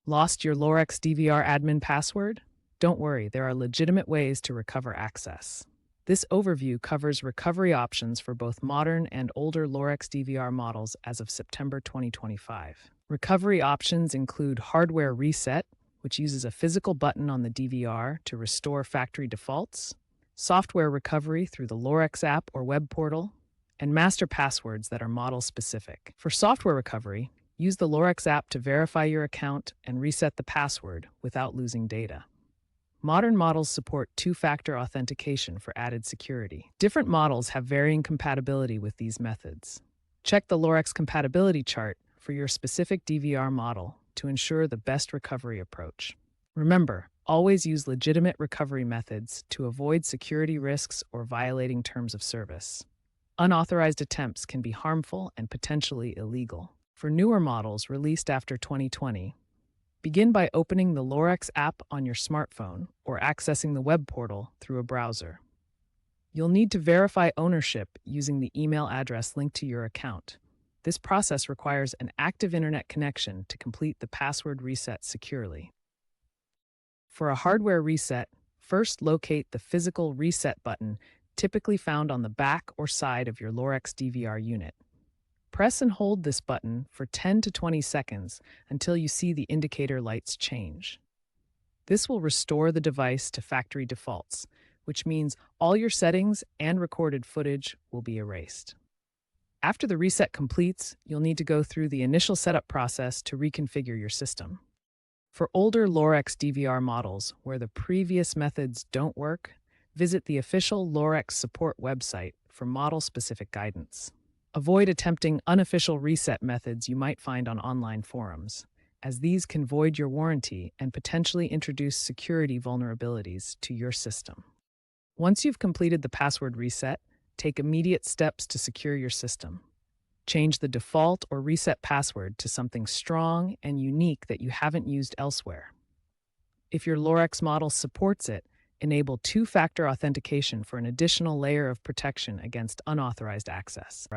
Lost your Lorex DVR admin password? Don't worry, there are legitimate ways to recover access. This overview covers recovery options for both modern and older Lorex DVR models as of September 2025. Recovery options include hardware reset, which uses a physical button on the DVR to restore factory defaults, software recovery through the Lorex app or web portal, and master passwords that are model-specific. For software recovery, use the Lorex app to verify your account and reset the password without losing data. Modern models support two-factor authentication for added security. Different models have varying compatibility with these methods. Check the Lorex compatibility chart for your specific DVR model to ensure the best recovery approach. Remember, always use legitimate recovery methods to avoid security risks or violating terms of service. Unauthorized attempts can be harmful and potentially illegal. For newer models released after 2020, begin by opening the Lorex app on your smartphone or accessing the web portal through a browser. You'll need to verify ownership using the email address linked to your account. This process requires an active internet connection to complete the password reset securely. For a hardware reset, first locate the physical reset button typically found on the back or side of your Lorex DVR unit. Press and hold this button for 10 to 20 seconds until you see the indicator lights change. This will restore the device to factory defaults, which means all your settings and recorded footage will be erased. After the reset completes, you'll need to go through the initial setup process to reconfigure your system. For older Lorex DVR models where the previous methods don't work, visit the official Lorex support website for model-specific guidance. Avoid attempting unofficial reset methods you might find on online forums, as these can void your warranty and potentially introduce security vulnerabilities to your system. Once you've completed the password reset, take immediate steps to secure your system. Change the default or reset password to something strong and unique that you haven't used elsewhere. If your Lorex model supports it, enable two-factor authentication for an additional layer of protection against unauthorized access.